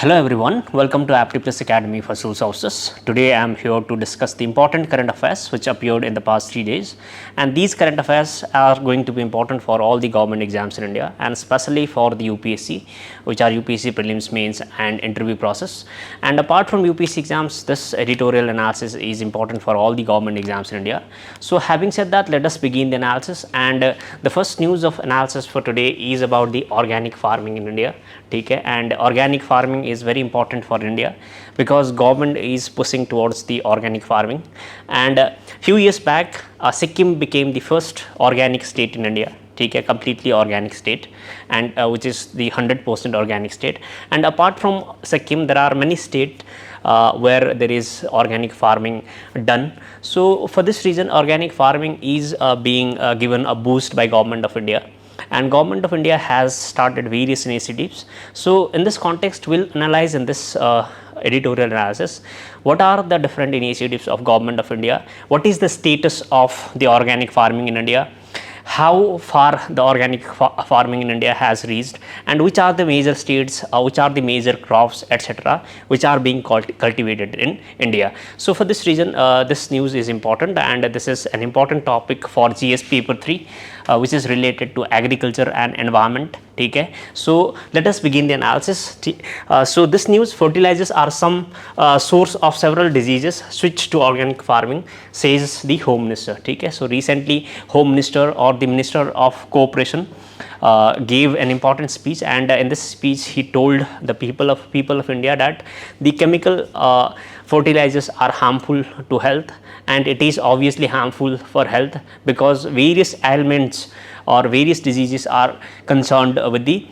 Hello everyone, welcome to Aptipus Academy for Soul Sources. Today I am here to discuss the important current affairs which appeared in the past 3 days, and these current affairs are going to be important for all the government exams in India and especially for the UPSC, which are UPSC prelims, mains and interview process. And apart from UPSC exams, this editorial analysis is important for all the government exams in India. So having said that, let us begin the analysis, and the first news of analysis for today is about the organic farming in India. Okay, and organic farming is very important for India because government is pushing towards the organic farming, and few years back Sikkim became the first organic state in India. Okay, completely organic state, and which is the 100% organic state. And apart from Sikkim, there are many states where there is organic farming done. So for this reason, organic farming is being given a boost by government of India, and government of India has started various initiatives. So in this context, we'll analyze in this editorial analysis what are the different initiatives of government of India, what is the status of the organic farming in India, how far the organic farming in India has reached, and which are the major states, which are the major crops, etc., which are being cultivated in India. So for this reason, this news is important, and this is an important topic for GS paper 3, which is related to agriculture and environment. Okay, so let us begin the analysis. So this news: fertilizers are some source of several diseases. Switch to organic farming, says the Home Minister. Okay, so recently Home Minister or the Minister of Cooperation gave an important speech, and in this speech he told the people of India that the chemical fertilizers are harmful to health, and it is obviously harmful for health because various ailments or various diseases are concerned with the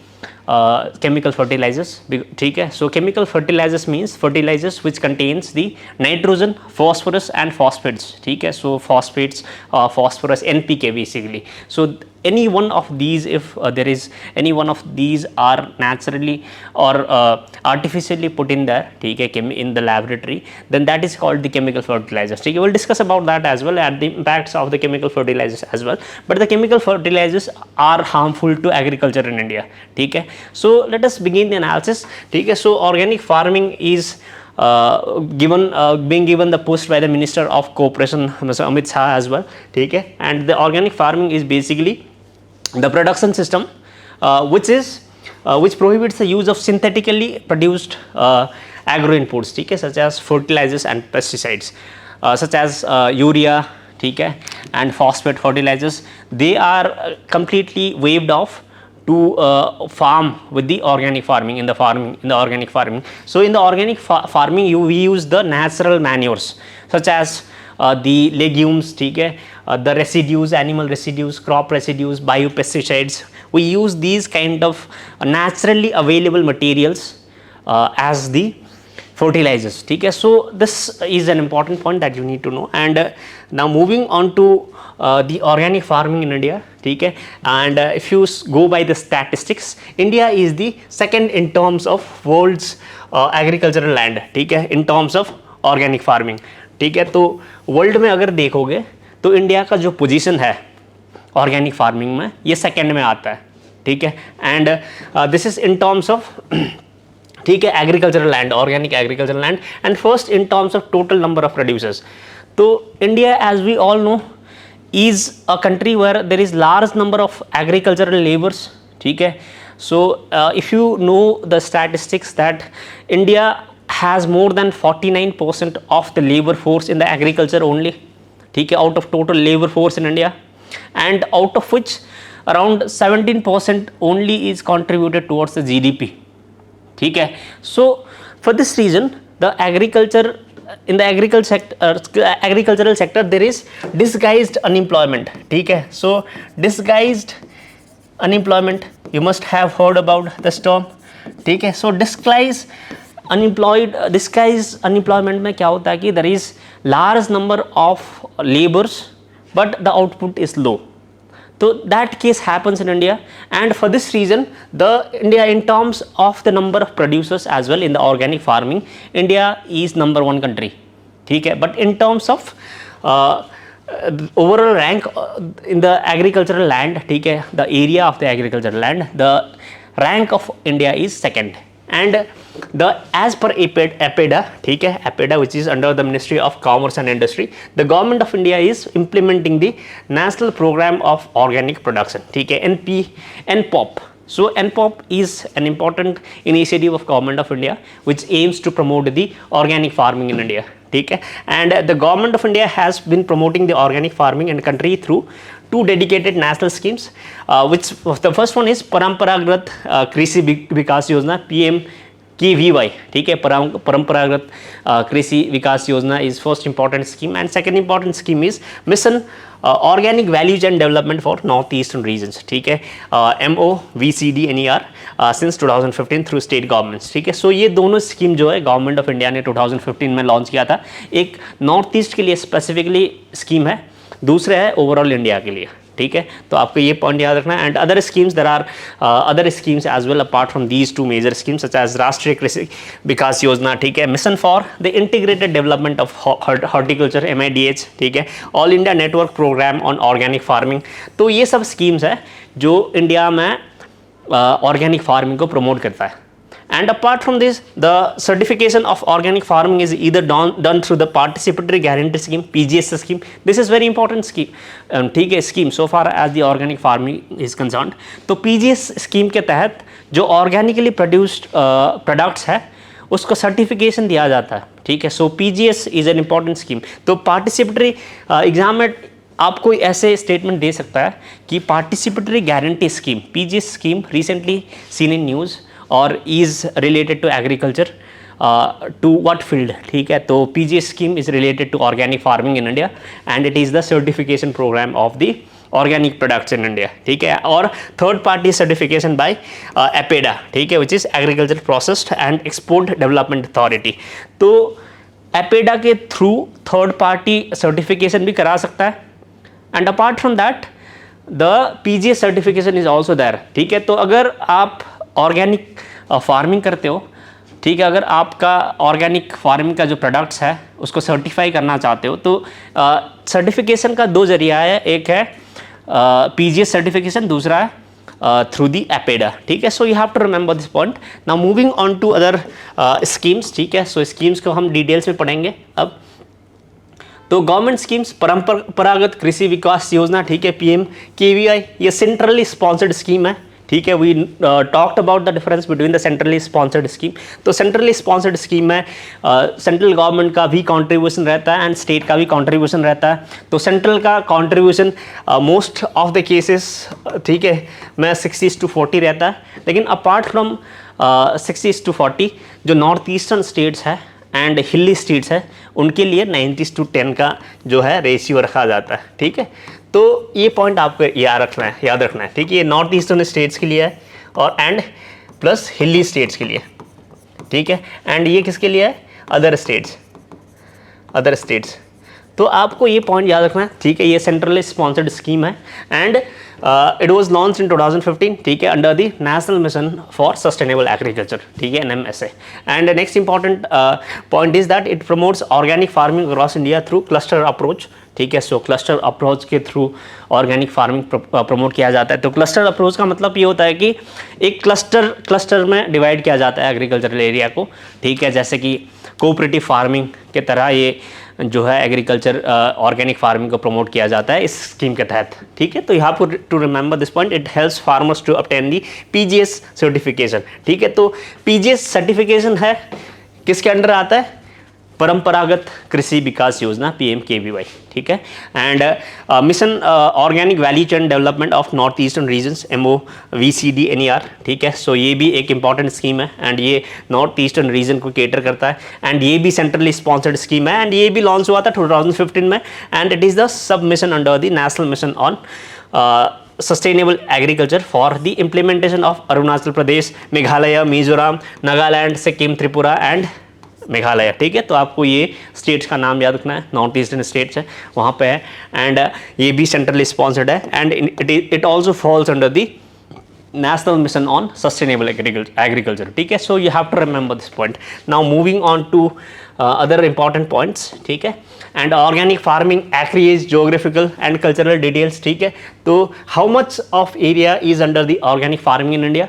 chemical fertilizers. Okay, so chemical fertilizers means fertilizers which contains the nitrogen, phosphorus and phosphates. Okay, so phosphates, phosphorus, NPK basically. So any one of these, if there is any one of these are naturally or artificially put in there, okay, in the laboratory, then that is called the chemical fertilizers. Okay, we will discuss about that as well and the impacts of the chemical fertilizers as well. But the chemical fertilizers are harmful to agriculture in India. Okay, so let us begin the analysis. Okay, so organic farming is being given the push by the Minister of Cooperation, Mr. Amit Shah as well. Okay, and the organic farming is basically the production system which prohibits the use of synthetically produced agro inputs, okay, such as fertilizers and pesticides, such as urea, okay, and phosphate fertilizers. They are completely waived off to farm with the organic farming. In the organic farming, so in the organic farming we use the natural manures such as the legumes, okay, the residues, animal residues, crop residues, biopesticides. We use these kind of naturally available materials as the fertilizers. Okay, so this is an important point that you need to know. And now moving on to the organic farming in India. Okay, and if you go by the statistics, India is the second in terms of world's agricultural land, okay, in terms of organic farming. ठीक है, तो world में अगर देखोगे तो India का जो position है ऑर्गेनिक फार्मिंग में, ये सेकंड में आता है. ठीक है, and this is in terms of, ठीक है, agricultural land, organic agricultural land, and first in terms of total number of producers. तो India, as we all know, is a country where there is large number of agricultural laborers. ठीक है, so if you know the statistics that India has more than 49% of the labor force in the agriculture only, ठीक है, out of total labor force in India, and out of which around 17% only is contributed towards the GDP. ठीक है, so for this reason the in the agricultural sector there is disguised unemployment. ठीक है, so disguised unemployment, you must have heard about this term. ठीक है, so disguised unemployment में क्या होता है कि there is large number of laborers but the output is low. So that case happens in India, and for this reason India, in terms of the number of producers as well in the organic farming, India is number one country. ठीक है, but in terms of overall rank in the agricultural land, ठीक है, the area of the agricultural land, the rank of India is second, and the as per APEDA, ठीक है, APEDA which is under the ministry of commerce and industry, the government of India is implementing the national programme of organic production, ठीक है, NPOP. So NPOP is an important initiative of government of India which aims to promote the organic farming in India, ठीक है, and the government of India has been promoting the organic farming in the country through two dedicated national schemes, which the first one is Paramparagat Krishi Vikas Yojana, PMKVY, ठीक है, परंपरागत Krishi Vikas Yojana is first important scheme, and second important scheme is mission organic value chain development for north eastern regions, ठीक है, MOVCDNER since 2015 through state governments, ठीक है। So ये दोनों scheme जो है गवर्नमेंट ऑफ इंडिया ने 2015 में लॉन्च किया था। एक नॉर्थ ईस्ट के लिए स्पेसिफिकली स्कीम है, दूसरे है ओवरऑल इंडिया के लिए, ठीक है। तो आपको ये पॉइंट याद रखना है। And other schemes, there are other schemes as well apart from these two major schemes such as Rashtriya Krishi Vikas Yojana, ठीक है, mission for the integrated development of horticulture MIDH, ठीक है, all India network programme on organic farming. तो ये सब schemes है जो India में ऑर्गेनिक फार्मिंग को प्रमोट करता है। And apart from this, the certification of organic farming is either done through the participatory guarantee scheme, PGS scheme. This is very important scheme, ठीक है, scheme so far as the organic farming is concerned. तो PGS scheme के तहत जो organically produced products है उसको certification दिया जाता है, ठीक है। So PGS is an important scheme. तो participatory एग्जाम में आपको ऐसे स्टेटमेंट दे सकता है कि participatory guarantee scheme, PGS scheme recently seen in news और is related to agriculture to what field, ठीक है। तो PGS scheme is related to organic farming in India and it is the certification programme of the organic products in India, ठीक है। और third party certification by APEDA, ठीक है, which is agriculture processed and export development authority. तो APEDA के through third party certification भी करा सकता है, and apart from that the PGS certification is also there, ठीक है। तो अगर आप ऑर्गेनिक फार्मिंग करते हो, ठीक है, अगर आपका ऑर्गेनिक फार्मिंग का जो प्रोडक्ट्स है उसको सर्टिफाई करना चाहते हो तो सर्टिफिकेशन का दो जरिया है, एक है PGS सर्टिफिकेशन, दूसरा है थ्रू दी एपेडा, ठीक है। So you have to remember this point. Now moving on to other schemes, ठीक है। सो स्कीम्स को हम डिटेल्स में पढ़ेंगे अब। तो गवर्नमेंट स्कीम्स, परंपरागत कृषि विकास योजना, ठीक है, PMKVY, ये सेंट्रली स्पॉन्सर्ड स्कीम है, ठीक है। We talked about the difference between the centrally sponsored scheme. तो सेंट्रली स्पॉन्सर्ड स्कीम में सेंट्रल गवर्नमेंट का भी कंट्रीब्यूशन रहता है एंड स्टेट का भी कंट्रीब्यूशन रहता है। तो सेंट्रल का contribution most of the cases, ठीक है, में 60:40 रहता है, लेकिन अपार्ट फ्रॉम 60:40 जो नॉर्थ ईस्टर्न स्टेट्स है एंड हिली स्टेट्स है उनके लिए 90:10 का जो है रेशियो रखा जाता है, ठीक है। तो ये पॉइंट आपको याद रखना है, ठीक है। ये नॉर्थ ईस्टर्न स्टेट्स के लिए है और एंड प्लस हिली स्टेट्स के लिए, ठीक है, एंड ये किसके लिए है, अदर स्टेट्स। तो आपको ये पॉइंट याद रखना है, ठीक है। ये सेंट्रली स्पॉन्सर्ड स्कीम है and it was launch in 2015, ठीक है, under the national mission for sustainable agriculture, ठीक है, NMSA। And next important point is that it promotes organic farming across India through cluster approach, ठीक है। सो cluster approach के through organic farming promote किया जाता है। तो क्लस्टर अप्रोच का मतलब ये होता है कि एक क्लस्टर में डिवाइड किया जाता है एग्रीकल्चरल एरिया को, ठीक है, जैसे कि कोऑपरेटिव फार्मिंग के तरह ये जो है एग्रीकल्चर ऑर्गेनिक फार्मिंग को प्रमोट किया जाता है इस स्कीम के तहत, ठीक है। तो you have to remember this point, it helps farmers to obtain the PGS certification, ठीक है। तो PGS सर्टिफिकेशन है किसके अंडर आता है, परंपरागत कृषि विकास योजना PMKVY, ठीक है, and mission organic value chain development of north eastern regions MOVCDNER, ठीक है। सो ये भी एक इंपॉर्टेंट स्कीम है एंड ये नॉर्थ ईस्टर्न रीजन को केटर करता है एंड ये भी सेंट्रली स्पॉन्सर्ड स्कीम है एंड ये भी लॉन्च हुआ था 2015 में and it is the sub mission under the national mission on sustainable agriculture for the implementation of Arunachal Pradesh, Meghalaya, Mizoram, Nagaland, Sikkim, Tripura and Meghalaya, ठीक है। तो आपको ये स्टेट्स का नाम याद रखना है, नॉर्थ ईस्टर्न स्टेट्स है वहाँ पे है एंड ये भी सेंट्रली स्पॉन्सर्ड है and it also falls under the national mission on sustainable agriculture, ठीक है। So you have to remember this point. Now moving on to other important points, ठीक है, and organic farming acreage geographical and cultural details, ठीक है। तो how much of area is under the organic farming in India,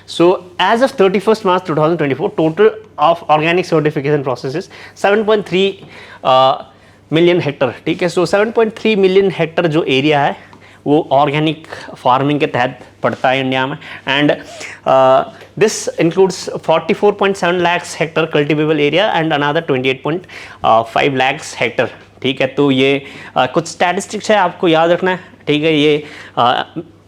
So as of 31st March 2024, total of organic certification processes 7.3 million Hector, ठीक है. सो 7.3 million Hector जो area है वो organic farming के तहत पड़ता है इंडिया में. And this includes 44.7 lakhs Hector cultivable area and another 28.5 lakhs Hector, ठीक है. तो ये कुछ स्टैटिस्टिक्स है, आपको याद रखना है, ठीक है. ये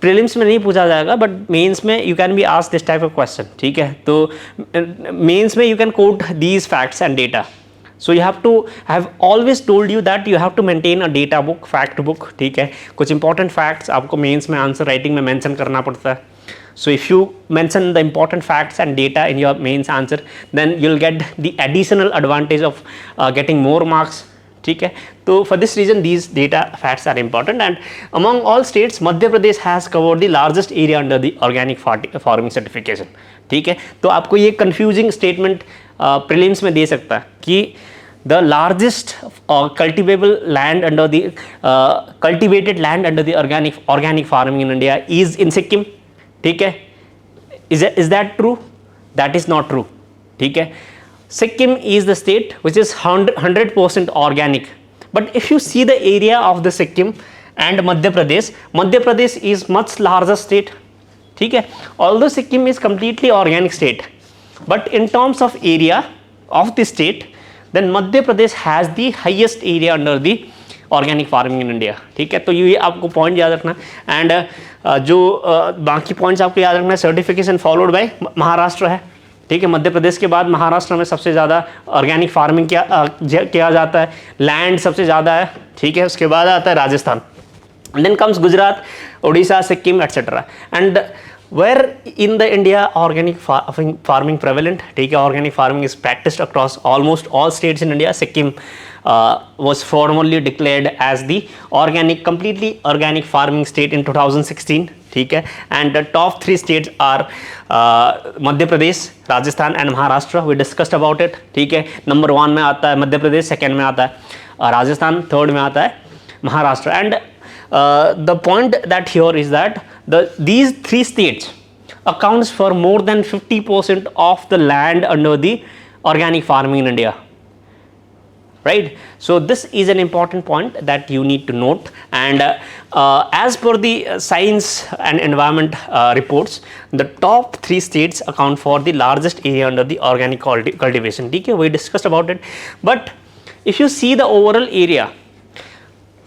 प्रीलिम्स में नहीं पूछा जाएगा, बट मेंस में you can be asked this type of question, ठीक है. तो मेंस में you can coat these facts and data. So you have to have always told you that you have to maintain a data book, fact book, ठीक है. कुछ important facts आपको mains में answer writing में mention करना पड़ता है. So if you mention the important facts and data in your mains answer, then you'll get the additional advantage of getting more marks, ठीक है. तो for this reason these data facts are important. And among all states, Madhya Pradesh has covered the largest area under the organic farming certification, ठीक है. तो आपको ये confusing statement prelims में दे सकता है कि the largest cultivable land under the cultivated land under the organic farming in India is in Sikkim, ठीक है. Is that true? That is not true, ठीक है. Sikkim is the state which is 100% organic. But if you see the area of the Sikkim and Madhya Pradesh is much larger state, ठीक है. Although Sikkim is completely organic state, but in terms of area of the state, then Madhya Pradesh has the highest area under the organic farming in India, ठीक है. तो ये आपको point याद रखना. And जो बाकी पॉइंट्स आपको याद रखना है, सर्टिफिकेशन फॉलोड बाय महाराष्ट्र है, ठीक है. मध्य प्रदेश के बाद महाराष्ट्र में सबसे ज़्यादा ऑर्गेनिक फार्मिंग किया जाता है, लैंड सबसे ज़्यादा है, ठीक है. उसके बाद आता है Rajasthan, then comes Gujarat, Orissa, Sikkim etcetera. And where in the India organic farming prevalent, ठीक है. Organic farming is practiced across almost all states in India. Sikkim was formally declared as the completely organic farming state in 2016, ठीक है. And the top 3 states are Madhya Pradesh, Rajasthan and Maharashtra. We discussed about it, ठीक है. Number 1 में आता है Madhya Pradesh, second में आता है राजस्थान, थर्ड में आता है Maharashtra. And the point that here is that these 3 states accounts for more than 50% of the land under the organic farming in India, right? So this is an important point that you need to note. And as per the science and environment reports, the top 3 states account for the largest area under the organic cultivation, ठीक है. We discussed about it. But if you see the overall area,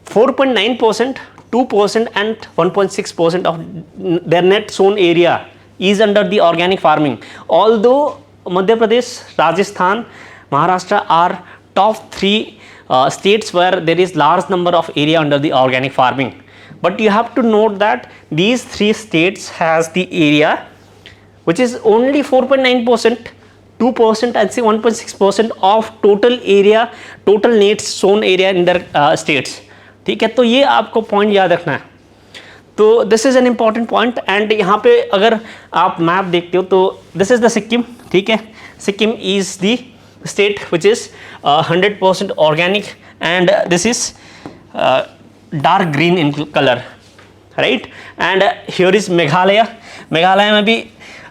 4.9%, 2% and 1.6% of their net sown area is under the organic farming. Although Madhya Pradesh, Rajasthan, Maharashtra are top 3 states where there is large number of area under the organic farming. But you have to note that these 3 states has the area which is only 4.9%, 2% and say 1.6% of total area, total net sown area in their states, ठीक है. तो ये आपको point याद रखना है. तो this is an important point. And यहाँ पे अगर आप मैप देखते हो तो दिस इज़ द सिक्किम, ठीक है. Sikkim is the state which is 100% organic and this is dark green in colour, right. And here is Meghalaya. Meghalaya में भी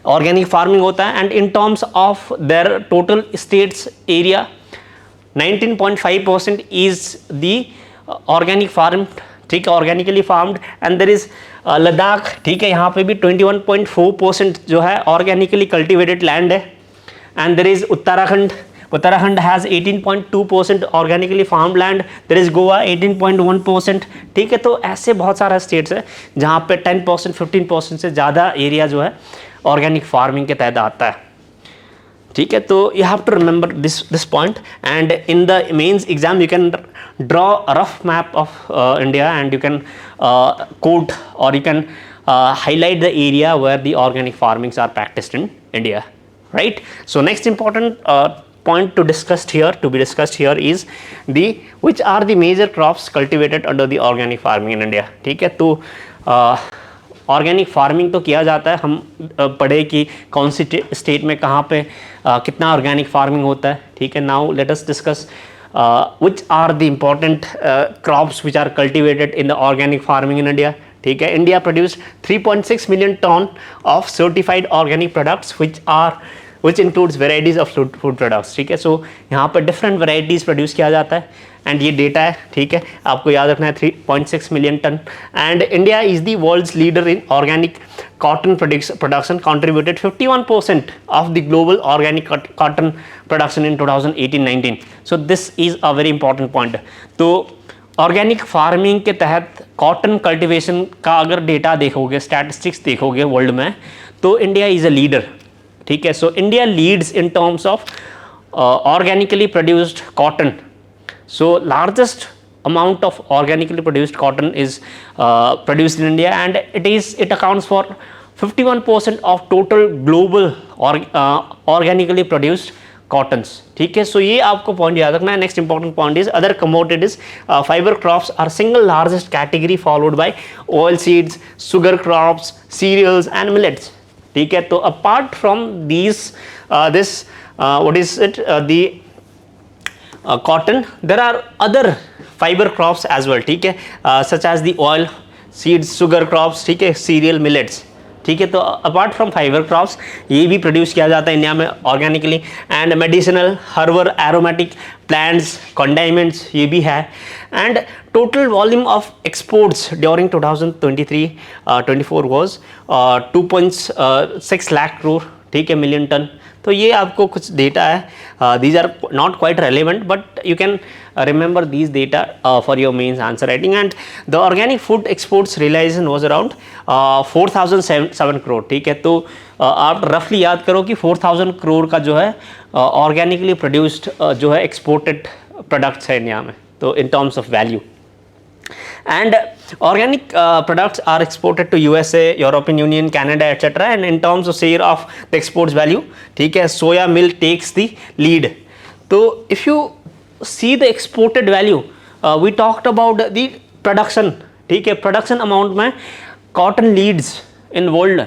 ऑर्गेनिक फार्मिंग होता है. And in terms of their total states area 19.5% is the organic farm, ठीक है, organically farmed. And there is Ladakh, ठीक है. यहाँ पे भी 21.4% जो है ऑर्गेनिकली कल्टिवेटेड लैंड है. And there is Uttarakhand has 18.2% organically farm land. There is Goa 18.1%, ठीक है. तो ऐसे बहुत सारा स्टेट्स है जहाँ पे 10%, 15% से ज़्यादा एरिया जो है ऑर्गेनिक फार्मिंग के तहत आता है, ठीक है. तो you have to remember this point. And in the mains exam you can draw a rough map of India and you can quote or you can highlight the area where the organic farmings are practiced in India, right? So next important point to be discussed here is which are the major crops cultivated under the organic farming in India, ठीक है. तो organic farming तो किया जाता है, हम पढ़े कि कौन सी स्टेट में कहाँ पे कितना ऑर्गेनिक फार्मिंग होता है, ठीक है. Now let us discuss which are the important crops which are cultivated in the organic farming in India, ठीक है. India produced 3.6 million tonne of certified organic products which includes varieties of food products. ठीक है. सो यहाँ पर different varieties produce किया जाता है and ये डेटा है. ठीक है, आपको याद रखना है 3.6 million tonne. And India is the world's leader in organic cotton production, contributed 51% of the global organic cotton production in 2018-19. So this is a very important point. तो ऑर्गेनिक फार्मिंग के तहत कॉटन कल्टीवेशन का अगर data देखोगे, statistics देखोगे world में, तो India is a leader. ठीक है. So India leads in terms of organically produced cotton. So largest amount of organically produced cotton is produced in India, and it accounts for 51% of total global organically produced cottons. ठीक है. So ये आपको point याद रखना है. Next important point is other commodities. Fibre crops are single largest category followed by oil seeds, sugar crops, cereals and millets. ठीक है. तो apart from this what is it, the cotton, there are other fiber crops as well. ठीक है. such as the oil seeds, sugar crops, ठीक है, cereal, millets. ठीक है. तो अपार्ट फ्रॉम फाइबर क्रॉप्स ये भी प्रोड्यूस किया जाता है इंडिया में organically. And medicinal, herbal, aromatic plants, condiments ये भी है. And total volume of exports during 2023-24 was 2.6 lakh crore. ठीक है, मिलियन टन. तो ये आपको कुछ डेटा है. These are not quite relevant, but you can remember these data for your mains answer writing. And the organic food exports realization was around 4007 crore. ठीक है. तो आप रफली याद करो कि 4000 करोड़ का जो है ऑर्गेनिकली प्रोड्यूस्ड जो है एक्सपोर्टेड प्रोडक्ट्स है इंडिया में, तो in terms of value. And organic products are exported to USA, European Union, Canada, etc. And in terms of share of the exports value, ठीक है, soya meal takes the lead. तो if you see the exported value, we talked about the production. ठीक है, production amount में cotton leads in world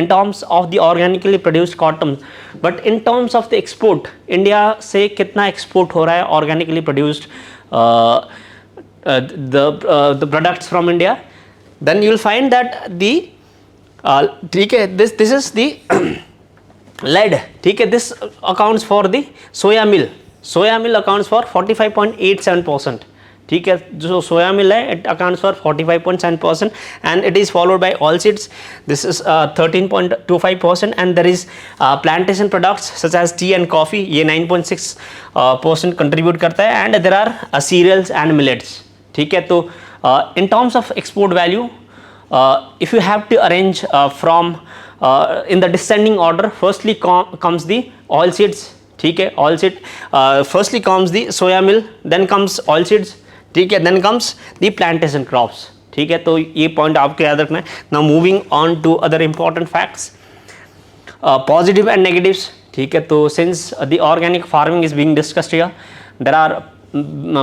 in terms of the organically produced cotton, but in terms of the export, India से कितना export हो रहा है organically produced the products from India, then you will find that the ठीक है, this is the lead. ठीक है, this accounts for the soya meal. Soya meal accounts for 45.87%. ठीक है, जो सोया मिल है it accounts for 45.7%. And it is followed by oil seeds, this is 13.25%. And there is plantation products such as tea and coffee, ये 9.6% contribute करता है. And there are cereals and millets. ठीक है. तो in terms of export value, if you have to arrange from in the descending order, firstly comes the oil seeds. ठीक है, oil seed firstly comes the soya mill, then comes oil seeds. ठीक है, then comes the plantation crops. ठीक है. तो ये point आपको याद रखना है. Now moving on to other important facts, positive and negatives. ठीक है. तो since the organic farming is being discussed here, there are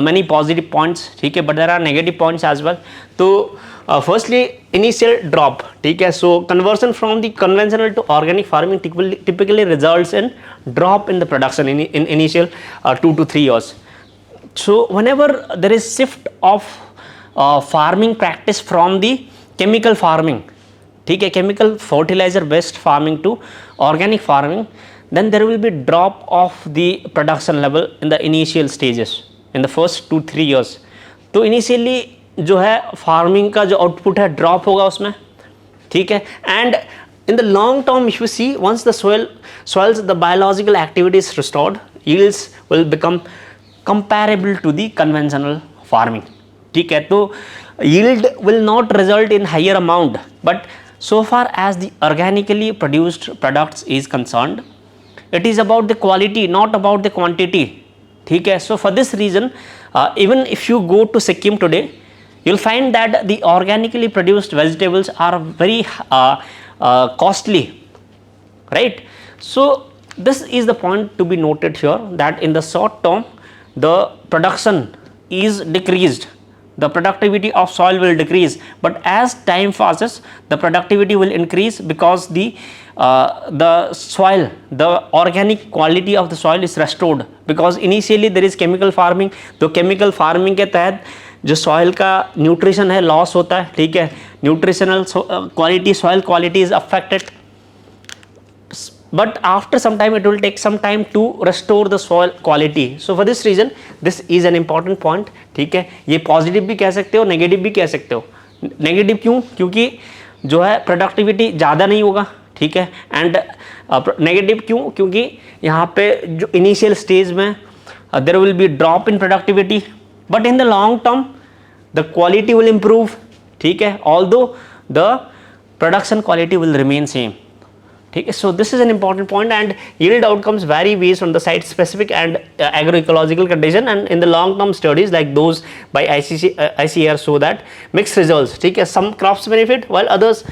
many positive points. ठीक है, but there are negative points as well. तो firstly initial drop. ठीक है. So conversion from the conventional to organic farming typically results in drop in the production in initial 2 to 3 years. So whenever there is shift of farming practice from the chemical farming, ठीक है, chemical fertilizer based farming to organic farming, then there will be drop of the production level in the initial stages in the first 2-3 years. तो initially जो है farming का जो output है drop होगा उसमें. ठीक है. And in the long term if you see, once the soils the biological activity is restored, yields will become comparable to the conventional farming. ठीक है. तो yield will not result in higher amount, but so far as the organically produced products is concerned, it is about the quality, not about the quantity. ठीक है. So for this reason, even if you go to Sikkim today, you'll find that the organically produced vegetables are very costly, right? So this is the point to be noted here, that in the short term the production is decreased, the productivity of soil will decrease, but as time passes the productivity will increase because the soil, the organic quality of the soil is restored, because initially there is chemical farming. तो chemical farming के तहत जो soil का nutrition है loss होता है, ठीक है, nutritional quality, soil quality is affected, but after some time it will take some time to restore the soil quality. So for this reason this is an important point, ठीक है. ये positive भी कह सकते हो, नेगेटिव भी कह सकते हो. नेगेटिव क्यों? क्योंकि जो है प्रोडक्टिविटी ज़्यादा नहीं होगा, ठीक है. एंड नेगेटिव क्यों? क्योंकि यहाँ पे जो इनिशियल स्टेज में there will be drop in productivity, but in the long term the quality will improve, ठीक है, although the production quality will remain same, ठीक है. So this is an important point and yield outcomes vary based on the site specific and agroecological condition, and in the long term studies like those by ICAR show that mixed results, ठीक है. some crops benefit while others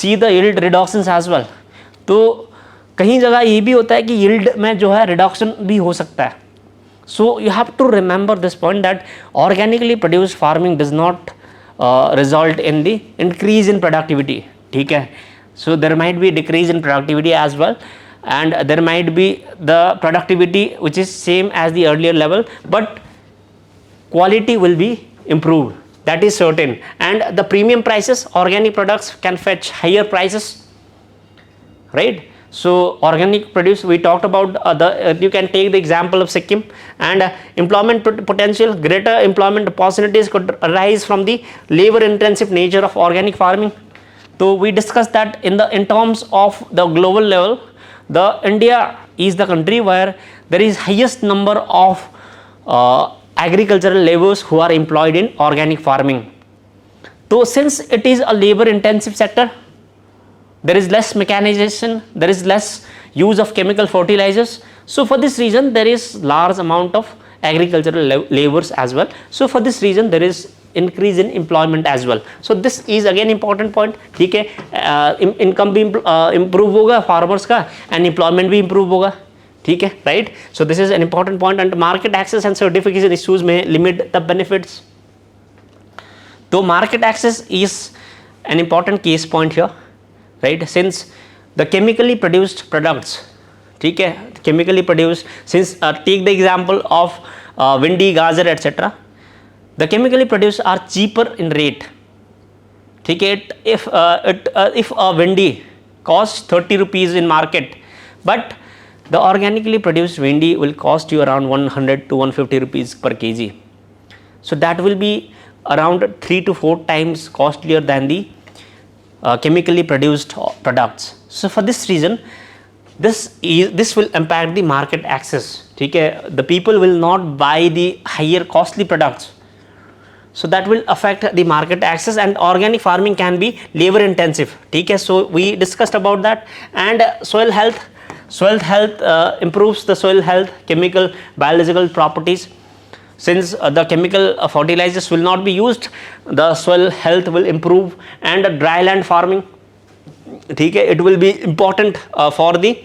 see the yield reductions as well. तो कहीं जगह ये भी होता है कि yield में जो है रिडक्शन भी हो सकता है. So you have to remember this point that organically produced farming does not result in the increase in productivity, ठीक है. So there might be decrease in productivity as well, and there might be the productivity which is same as the earlier level, but quality will be improved, that is certain. And the premium prices, organic products can fetch higher prices, right? So organic produce, we talked about you can take the example of Sikkim, and employment potential, greater employment opportunities could arise from the labor intensive nature of organic farming. So we discussed that in terms of the global level, the India is the country where there is highest number of agricultural laborers who are employed in organic farming. So since it is a labor intensive sector, there is less mechanization, there is less use of chemical fertilizers. So for this reason there is large amount of agricultural laborers as well. So for this reason there is increase in employment as well. So this is again important point, ठीक है. Income भी improve होगा farmers का, and employment भी improve होगा, ठीक है, right. So this is N important point, and market access and certification issues may limit the benefits. तो market access is an important case point here, right, since the chemically produced products, ठीक है, chemically produced, since take the example of भिंडी, गाजर etc. The chemically produced are cheaper in rate, ठीक है. If a भिंडी costs 30 rupees in market, but the organically produced भिंडी will cost you around 100 to 150 rupees per kg. So that will be around 3 to 4 times costlier than the chemically produced products. So for this reason this will impact the market access, ठीक है. The people will not buy the higher costly products, so that will affect the market access, and organic farming can be labor intensive, ठीक है. So we discussed about that. And soil health improves the soil health, chemical biological properties. Since the chemical fertilizers will not be used, the soil health will improve. And dryland farming, ठीक है, it will be important for the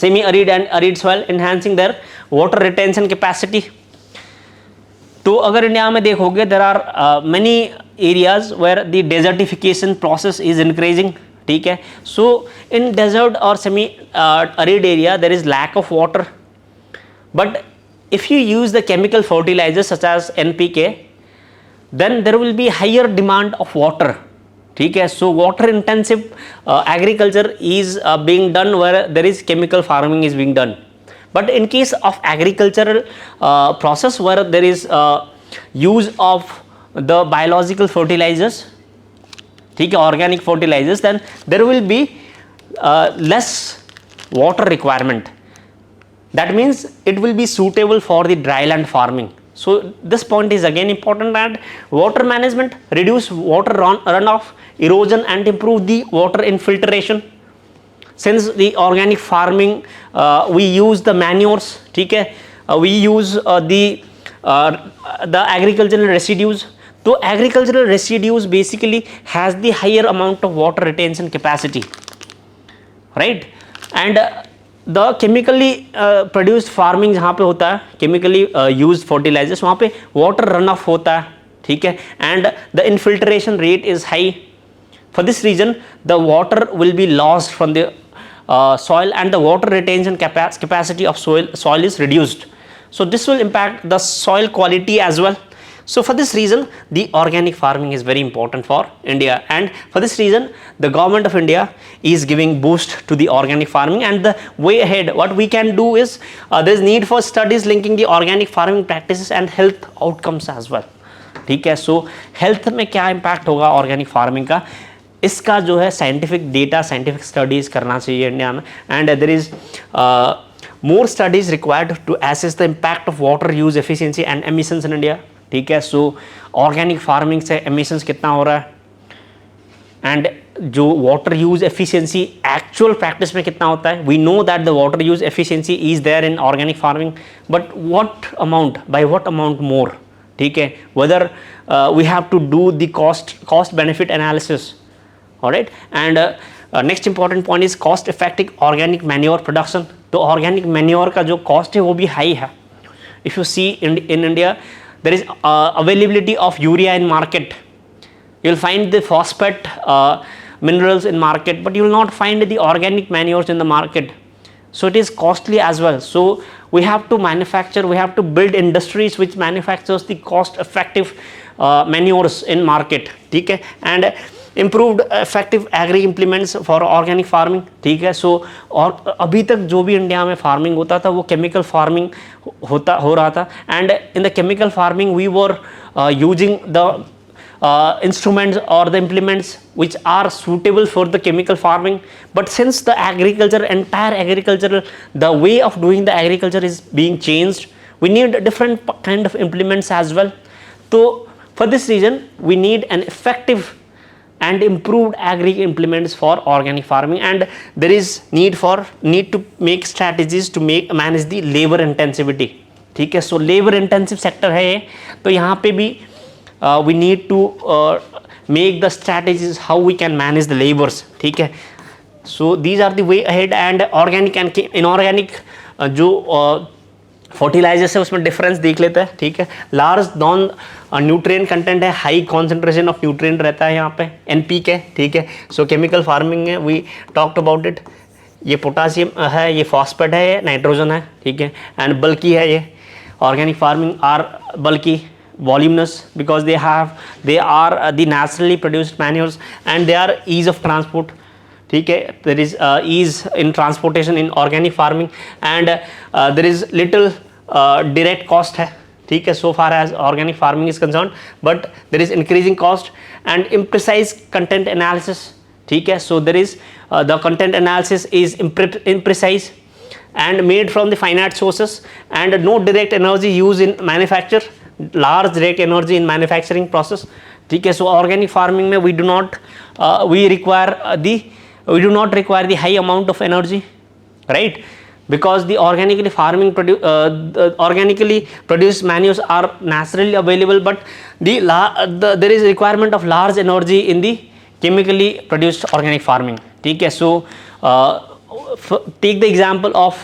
semi arid and arid soil, enhancing their water retention capacity. तो अगर India में देखोगे there are many areas where the desertification process is increasing, ठीक है. So in desert और semi arid area there is lack of water, but if you use the chemical fertilisers such as NPK, then there will be higher demand of water, ठीक है. So water intensive agriculture is being done where there is chemical farming is being done. But in case of agricultural process where there is use of the biological fertilizers, ठीक है, organic fertilizers, then there will be less water requirement. That means it will be suitable for the dryland farming. So this point is again important, and water management, reduce water runoff, erosion, and improve the water infiltration. Since the organic farming we use the manures, ठीक है, we use the agricultural residues. So agricultural residues basically has the higher amount of water retention capacity, right. And the chemically produced farming जहाँ पे होता है, chemically used fertilizers, वहाँ पे water runoff होता है, ठीक है, and the infiltration rate is high. For this reason the water will be lost from the soil, and the water retention capacity of soil is reduced. So this will impact the soil quality as well. So for this reason, the organic farming is very important for India, and for this reason the government of India is giving boost to the organic farming. And the way ahead, what we can do is there is need for studies linking the organic farming practices and health outcomes as well. ठीक है, सो health में क्या impact होगा organic farming का, इसका जो है scientific data, scientific studies करना चाहिए इंडिया में. And there is more studies required to assess the impact of water use efficiency and emissions in India. ठीक है, सो ऑर्गेनिक फार्मिंग से emissions कितना हो रहा है, एंड जो water use efficiency actual practice में कितना होता है. We know that the water use efficiency is there in organic farming, but what amount, by what amount more. ठीक है, whether we have to do the cost benefit analysis. Alright, and next important point is cost effective organic manure production. तो organic manure का जो cost है वो भी high है. If you see in India there is availability of urea in market. You will find the phosphate minerals in market, but you will not find the organic manures in the market. So it is costly as well. So we have to manufacture, we have to build industries which manufactures the cost effective manures in market. ठीक है, and improved effective agri implements for organic farming. ठीक है, so और अभी तक जो भी India में फार्मिंग होता था वो केमिकल फार्मिंग हो रहा था. And in the chemical farming we were using the instruments or the implements which are suitable for the chemical farming. But since the entire agriculture, the way of doing the agriculture is being changed, we need different kind of implements as well. So for this reason we need an effective and improved agri implements for organic farming, and there is need to make strategies to manage the labor intensivity. ठीक है, so labor intensive sector है ये, तो यहाँ पे भी we need to make the strategies how we can manage the labors. ठीक है, so these are the way ahead. and organic and inorganic जो फर्टिलाइजर्स है उसमें डिफरेंस देख लेते हैं. ठीक है, लार्ज नॉन न्यूट्रिएंट कंटेंट है, हाई कॉन्सेंट्रेशन ऑफ न्यूट्रिएंट रहता है यहाँ पे NPK. ठीक है, सो केमिकल फार्मिंग है, वी टॉक्ड अबाउट इट. ये पोटासियम है, ये फॉस्फेट है, ये नाइट्रोजन है. ठीक है, एंड बल्कि है ये. ऑर्गेनिक फार्मिंग आर बल्कि, voluminous, because they are the naturally produced manures, and they are ease of transport. ठीक है, there is ease in transportation in organic farming, and there is little direct cost है. ठीक है, so far as organic farming is concerned, but there is increasing cost and imprecise content analysis. ठीक है, so there is the content analysis is imprecise and made from the finite sources, and no direct energy used in manufacture, large direct energy in manufacturing process. ठीक है, so organic farming में we do not require the high amount of energy, right? Because the organically produced manures are naturally available, but there is requirement of large energy in the chemically produced organic farming. ठीक है, so take the example of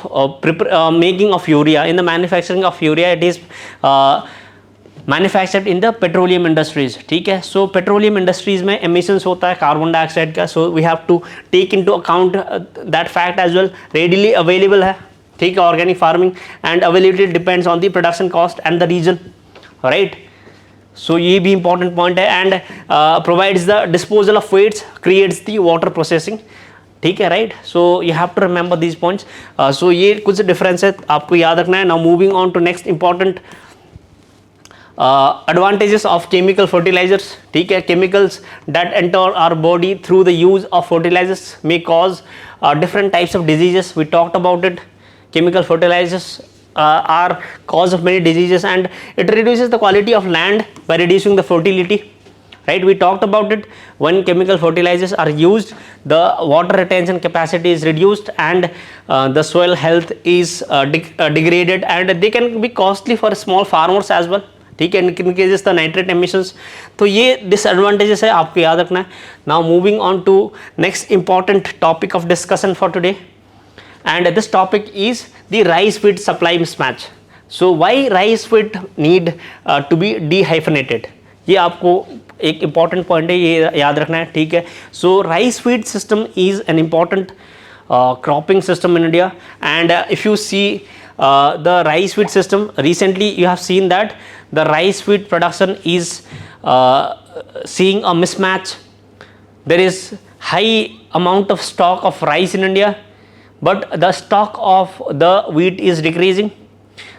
making of urea. In the manufacturing of urea, it is manufactured in the petroleum industries. ठीक है, so petroleum industries में emissions होता है carbon dioxide का, so we have to take into account that fact as well. readily available है. ठीक है, organic farming, and availability depends on the production cost and the region, right? so ये भी important point है. and provides the disposal of waste, creates the water processing. ठीक है, right, so you have to remember these points. So ये कुछ difference है, आपको याद रखना है. Now moving on to next important advantages of chemical fertilizers. ठीक है, chemicals that enter our body through the use of fertilizers may cause different types of diseases. We talked about it. Chemical fertilizers are cause of many diseases, and it reduces the quality of land by reducing the fertility, right? We talked about it. When chemical fertilizers are used, the water retention capacity is reduced, and the soil health is degraded, and they can be costly for small farmers as well. ठीक है, in cases the nitrate emissions. तो ये disadvantages है, आपको याद रखना है. Now moving on to next important topic of discussion for today, and this topic is the rice feed supply mismatch. So why rice feed need to be dehyphenated? ये आपको एक important point है, ये याद रखना है. ठीक है, so rice feed system is an important cropping system in India, and if you see the rice wheat system. Recently you have seen that the rice wheat production is seeing a mismatch. There is high amount of stock of rice in India, but the stock of the wheat is decreasing.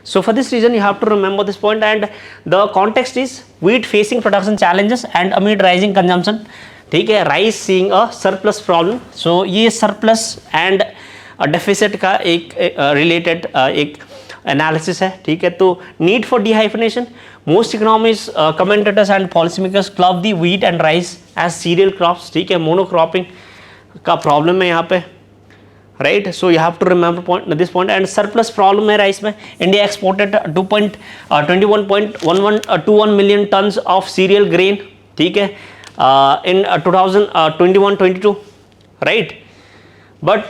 So for this reason you have to remember this point, and the context is wheat facing production challenges and amid rising consumption. ठीक है, rice seeing a surplus problem. So ये surplus and deficit का एक related एक analysis है. ठीक है, तो need for dehyphenation. Most economist commentators and policy makers club the wheat and rice as cereal crops. ठीक है, मोनोक्रॉपिंग का प्रॉब्लम है यहाँ पे, right. So you have to remember this point. And surplus problem है राइस में. India exported 21.21 million tons of cereal grain. ठीक है, in 2021-22, right? But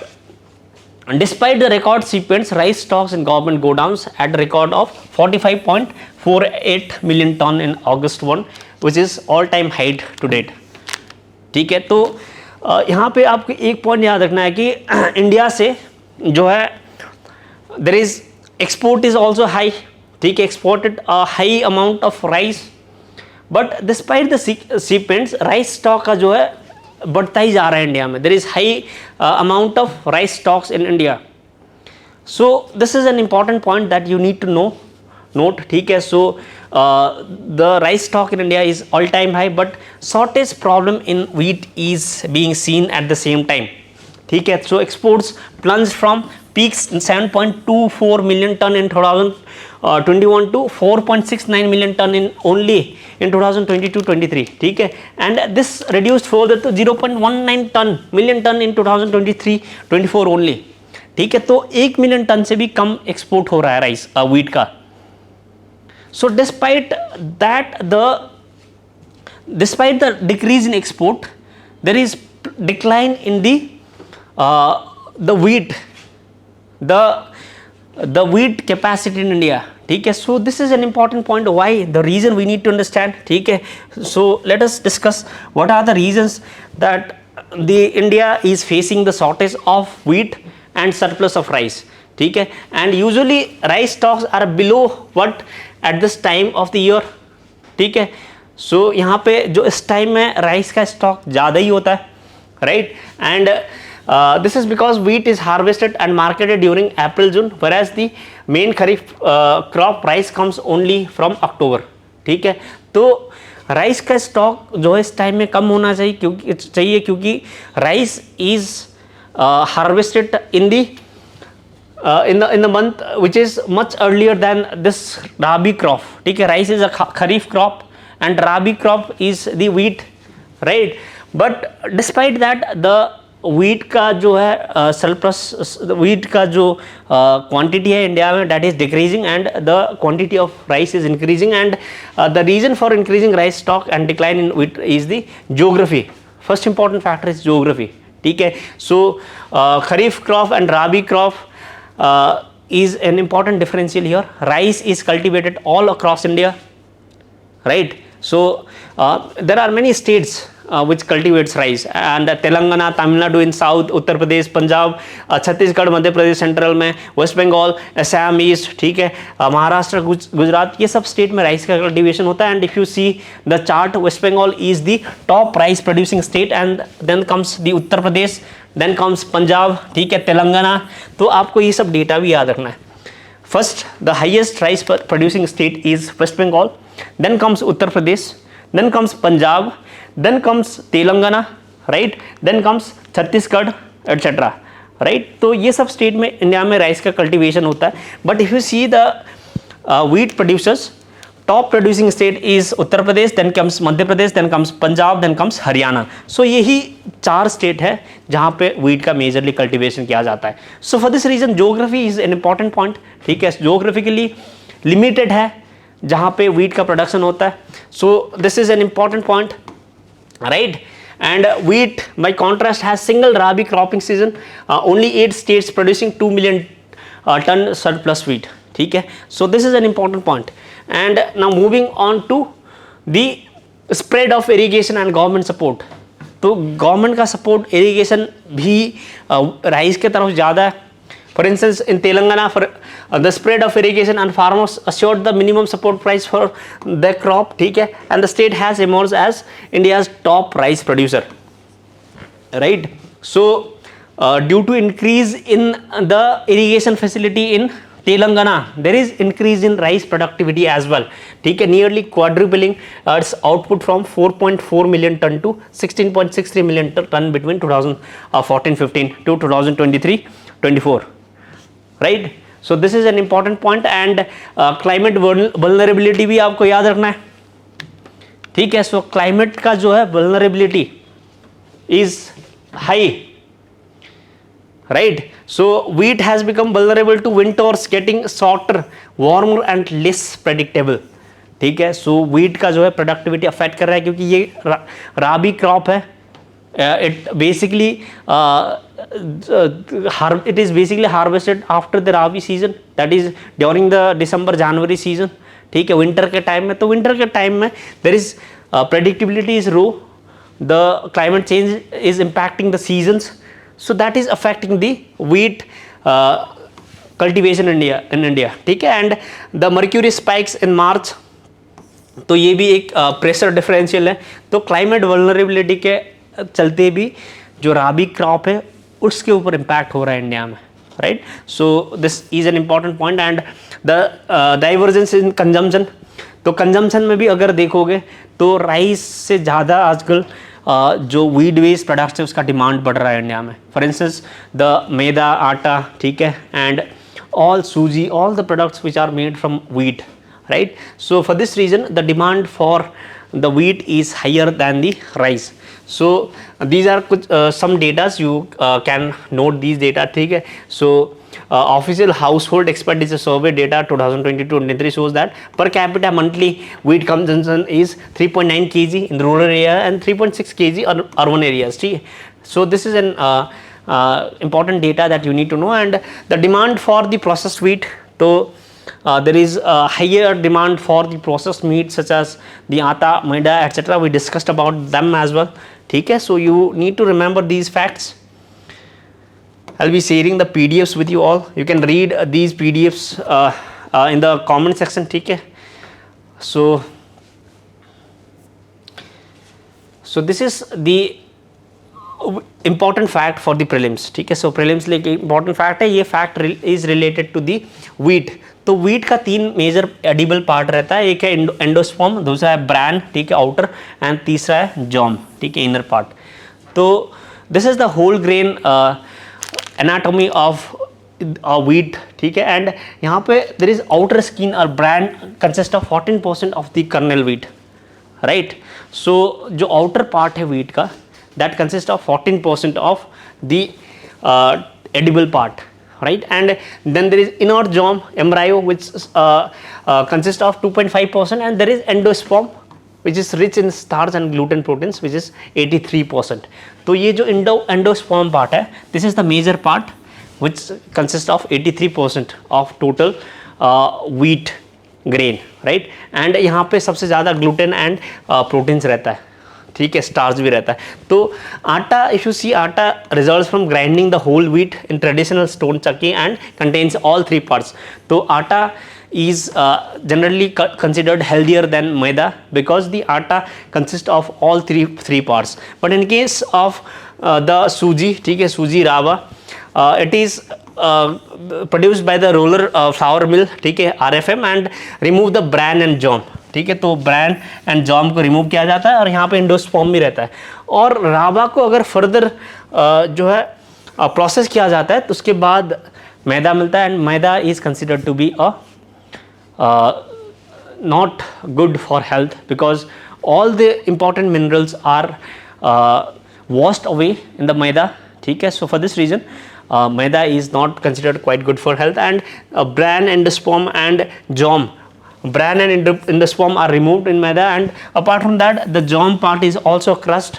despite the record shipments, rice stocks in government godowns at a record of 45.48 million ton in August 1, which is all-time high to date. ठीक है, तो यहाँ पे आपको एक point याद रखना है कि इंडिया से जो है there is export is also high. ठीक है, exported a high amount of rice. But despite the shipments, rice stock का जो है बढ़ता ही जा रहा है इंडिया में. There is high amount of rice stocks in India. So this is an important point that you need to note. ठीक है, so the rice stock in India is all time high, but shortage problem in wheat is being seen at the same time. ठीक है, so exports plunged from peaks in 7.24 million ton in 2021 to 4.69 million ton in only in 2022-23. ठीक है, and this reduced further to 0.19 million ton in 2023-24 only. ठीक है, तो 1 million ton से भी कम export हो रहा है राइस व्हीट का. So despite the decrease in export, there is decline in the wheat, the wheat capacity in India. ठीक है, so this is an important point. Why? The reason we need to understand. ठीक है, so let us discuss what are the reasons that the India is facing the shortage of wheat and surplus of rice. ठीक है, and usually rice stocks are below what at this time of the year. ठीक है, so यहाँ पे जो इस time में rice का स्टॉक ज़्यादा ही होता है, right? And this is because wheat is harvested and marketed during April-June, whereas the main kharif crop rice comes only from October. ठीक है, तो राइस का स्टॉक जो है इस टाइम में कम होना चाहिए क्योंकि rice is harvested in the month which is much earlier than this rabi crop. ठीक है, rice is a kharif crop and rabi crop is the wheat, right? But despite that, the wheat का जो है surplus wheat का जो quantity है India में that is decreasing and the quantity of rice is increasing, and the reason for increasing rice stock and decline in wheat is the geography. First important factor is geography. ठीक है, so kharif crop and rabi crop is an important differential here. Rice is cultivated all across India, right? So there are many states which cultivates rice, and Telangana, Tamil Nadu in south, Uttar Pradesh, Punjab, Chhattisgarh, Madhya Pradesh central में, West Bengal, Assam east. ठीक है, महाराष्ट्र, गुजरात, ये सब state में rice का cultivation होता है. And if you see the chart, West Bengal is the top rice producing state, and then comes the Uttar Pradesh, then comes Punjab. ठीक है, तेलंगाना. तो आपको ये सब डेटा भी याद रखना है. First, the highest rice producing state is West Bengal, then comes Uttar Pradesh, then comes Punjab, then comes Telangana, right? Then comes Chhattisgarh, etc. right? तो ये सब स्टेट में इंडिया में राइस का कल्टीवेशन होता है. But if you see the wheat producers, top producing state is Uttar Pradesh, then comes Madhya Pradesh, then comes Punjab, then comes Haryana. So यही 4 state है जहाँ पे wheat का मेजरली कल्टीवेशन किया जाता है. So for this reason geography is an important point. ठीक है, geographically limited है जहाँ पे wheat का प्रोडक्शन होता है. So this is an important point, right? And wheat by contrast has single rabi cropping season, only 8 states producing 2 million ton surplus wheat. ठीक है, so this is an important point. And now moving on to the spread of irrigation and government support. तो government का support irrigation भी rice के तरफ ज़्यादा है. For instance, in Telangana, for the spread of irrigation and farmers assured the minimum support price for their crop, ठीक है, and the state has emerged as India's top rice producer, right? So due to increase in the irrigation facility in Telangana, there is increase in rice productivity as well, ठीक है, nearly quadrupling its output from 4.4 million ton to 16.63 million ton between 2014-15 to 2023-24, right? So this is an important point, and climate vulnerability भी आपको याद रखना है, ठीक है. So climate का जो है vulnerability is high, right? So wheat has become vulnerable to winters getting shorter, warmer and less predictable, ठीक है. So wheat का जो है productivity affect कर रहा है क्योंकि ये राबी crop है. It basically it is basically harvested after the rabi season, that is during the December January season, ठीक है. winter के time में, तो winter के time में there is predictability is low, the climate change is impacting the seasons, so that is affecting the wheat cultivation in India, ठीक है. And the mercury spikes in March, तो ये भी एक प्रेशर डिफरेंशियल है. तो क्लाइमेट वल्नरेबिलिटी के चलते भी जो राबी क्रॉप है उसके ऊपर इम्पैक्ट हो रहा है इंडिया में, right. So this is an important point. And the divergence in consumption, तो कंजम्पशन में भी अगर देखोगे तो राइस से ज़्यादा आजकल जो वीट बेस्ड प्रोडक्ट्स है उसका डिमांड बढ़ रहा है इंडिया में. फॉर इंस्टेंस द मैदा, आटा, ठीक है, and all sooji, all the products which are made from wheat, right? So for this reason the demand for the wheat is higher than the rice. So these are some datas, you can note these data, ठीक है. So official household expenditure survey data 2022-23 shows that per capita monthly wheat consumption is 3.9 kg in rural area and 3.6 kg in urban areas, ठीक है. So this is an important data that you need to know. And the demand for the processed wheat, so there is a higher demand for the processed meat such as the atta, maida, etc. We discussed about them as well, ठीक है. So you need to remember these facts. I'll be sharing the PDFs with you all. You can read these PDFs in the comment section, ठीक है. So this is the important fact for the prelims, ठीक है. So prelims लिए important fact है, ये fact is related to the wheat. तो wheat का 3 major edible part रहता है. एक है एंडोस्पर्म, दूसरा है ब्रैन, ठीक है, आउटर, एंड तीसरा है जॉम, ठीक है, इनर पार्ट. तो this is the whole grain anatomy of wheat, ठीक है. एंड यहाँ पे देयर इज आउटर स्किन और bran consist of 14% of the kernel wheat, right. So जो आउटर पार्ट है wheat का, that consists of 14% of the edible part, right. And then there is inner germ, embryo, which consists of 2.5%, and there is endosperm which is rich in starch and gluten proteins, which is 83%. तो ये जो endosperm part है, this is the major part which consists of 83% of total wheat grain, right. And यहाँ पे सबसे ज़्यादा gluten and proteins रहता है, ठीक है, स्टार्च भी रहता है. तो आटा, if you see, atta results from grinding the whole wheat in traditional stone chakki and contains all 3 parts. तो atta is generally considered healthier than maida because the atta consists of all three parts. But in case of the suji, ठीक है, suji rava, it is produced by the roller flour mill, ठीक है, RFM, and remove the bran and germ, ठीक है. तो bran and germ को remove किया जाता है और यहाँ पे एंडोस्पर्म भी रहता है. और रावा को अगर फर्दर जो है प्रोसेस किया जाता है तो उसके बाद मैदा मिलता है. And maida is considered to be not good for health because all the important minerals are washed away in the maida, ठीक है. So for this reason maida is not considered quite good for health. And bran, endosperm and germ, bran and endosperm are removed in maida, and apart from that the germ part is also crushed,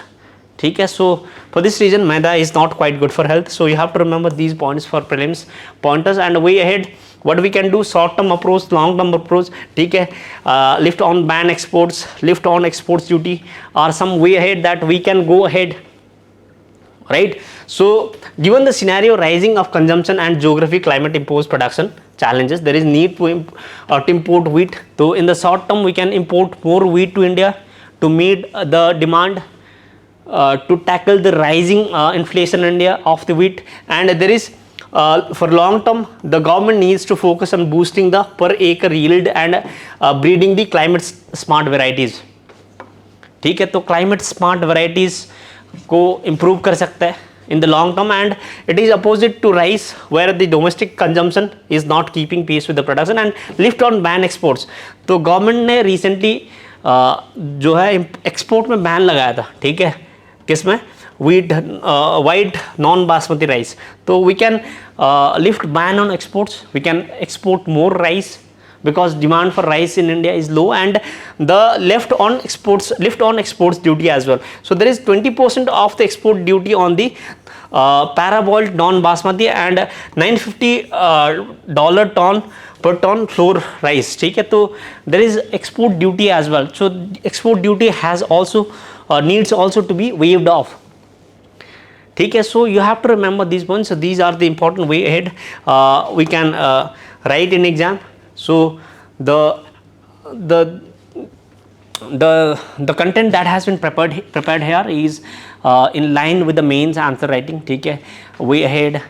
ठीक है. So for this reason maida is not quite good for health. So you have to remember these points for prelims pointers. And way ahead what we can do, short term approach, long term approach, ठीक है, lift on ban exports, lift on exports duty, or some way ahead that we can go ahead right? So given the scenario rising of consumption and geography climate imposed production challenges, there is need to import wheat. So in the short term we can import more wheat to India to meet the demand, to tackle the rising inflation in India of the wheat. And there is for long term the government needs to focus on boosting the per acre yield and breeding the climate smart varieties. ठीक है, तो climate smart varieties को improve कर सकता है in the long term, and it is opposite to rice where the domestic consumption is not keeping pace with the production and lift on ban exports. तो government ने recently जो है export में ban लगाया था, ठीक है, किसमें, wheat, white non basmati rice. तो we can lift ban on exports, we can export more rice because demand for rice in India is low, and the lift on exports duty as well. So there is 20% of the export duty on the paraboiled non basmati and $950 ton per ton flour rice, ठीक है. तो there is export duty as well. So export duty has also needs also to be waived off. ठीक है, so you have to remember these points. So these are the important way ahead we can write in exam. So the content that has been prepared here is in line with the mains answer writing. ठीक है, way ahead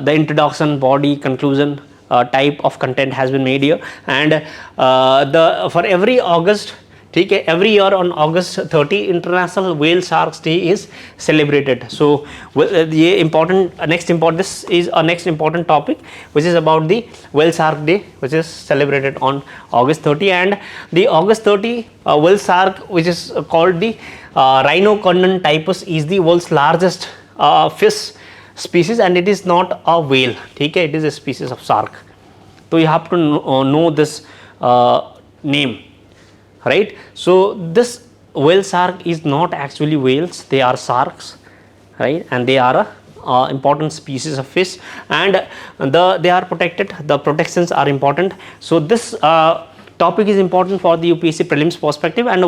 the introduction, body, conclusion type of content has been made here, and for every August, ठीक है, every year on August 30 International Whale Sharks Day is celebrated. So ये important this is a next important topic which is about the Whale Shark Day, which is celebrated on August 30, and the August 30 whale shark, which is called the Rhinocondon typus, is the world's largest fish species, and it is not a whale, ठीक है, it is a species of shark. So you have to know this name, right? So this whale shark is not actually whales, they are sharks, right? And they are a important species of fish, and they are protected, the protections are important. So this topic is important for the UPSC prelims perspective. And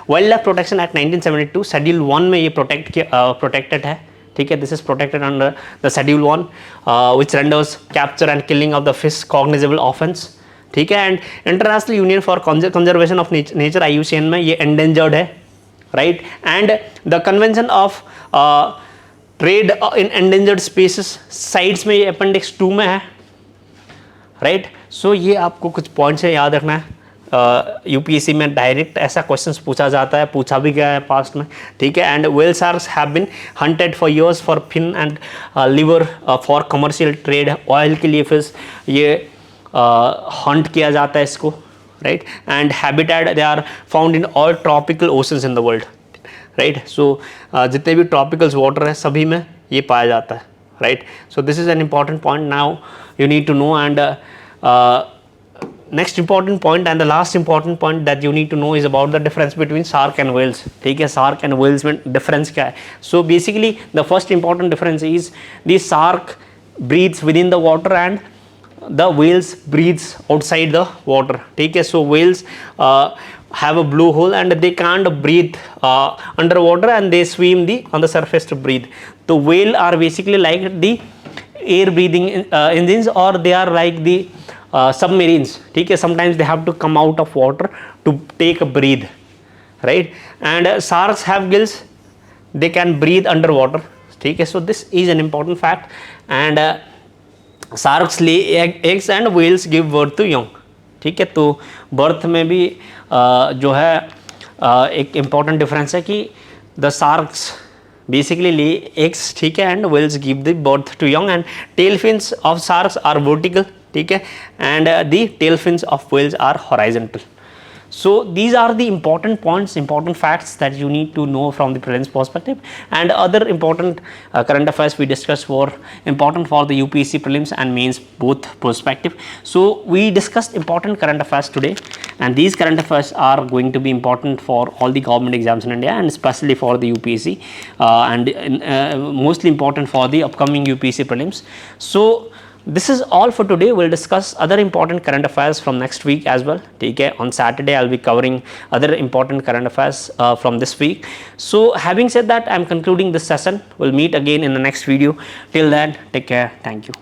Wildlife Protection Act 1972 Schedule 1 में ये protected है, ठीक है, this is protected under the Schedule 1 which renders capture and killing of the fish cognizable offense, ठीक है. And international union for conservation of nature IUCN में ये endangered है, right. And the convention of trade in endangered species sites में ये appendix 2 में है, right. सो ये आपको कुछ पॉइंट्स है याद रखना है. UPSC में डायरेक्ट ऐसा क्वेश्चंस पूछा जाता है, पूछा भी गया है पास्ट में, ठीक है. And whale sharks have been hunted for years for fin and liver for commercial trade. Oil के लिए फिश ये हंट किया जाता है इसको, right. And habitat they are found in all tropical oceans in the world, right. So जितने भी tropicals water है सभी में ये पाया जाता है, right. So this is an important point now you need to know. And next important point and the last important point that you need to know is about the difference between shark and whales, ठीक है. shark and whales में difference क्या है? So basically the first important difference is the shark breathes within the water and the whales breathes outside the water, ठीक है. So whales have a blowhole and they can't breathe underwater, and they swim on the surface to breathe. The whale are basically like the air breathing engines, or they are like the submarines, ठीक है. sometimes they have to come out of water to take a breathe, right. And sharks have gills, they can breathe underwater, ठीक है. so this is an important fact. And sharks lay eggs and whales give birth to young, ठीक है. तो birth में भी जो है एक important difference है कि the sharks basically lay eggs, ठीक है, and whales give the birth to young. And tail fins of sharks are vertical, ठीक है, and the tail fins of whales are horizontal. So these are the important points, important facts that you need to know from the prelims perspective. And other important current affairs we discussed were important for the UPSC prelims and mains both perspective. So we discussed important current affairs today, and these current affairs are going to be important for all the government exams in India, and especially for the UPSC and mostly important for the upcoming UPSC prelims. So This is all for today. We'll discuss other important current affairs from next week as well. Take care. On Saturday, I'll be covering other important current affairs from this week. So having said that, I'm concluding this session. We'll meet again in the next video. Till then, take care. Thank you.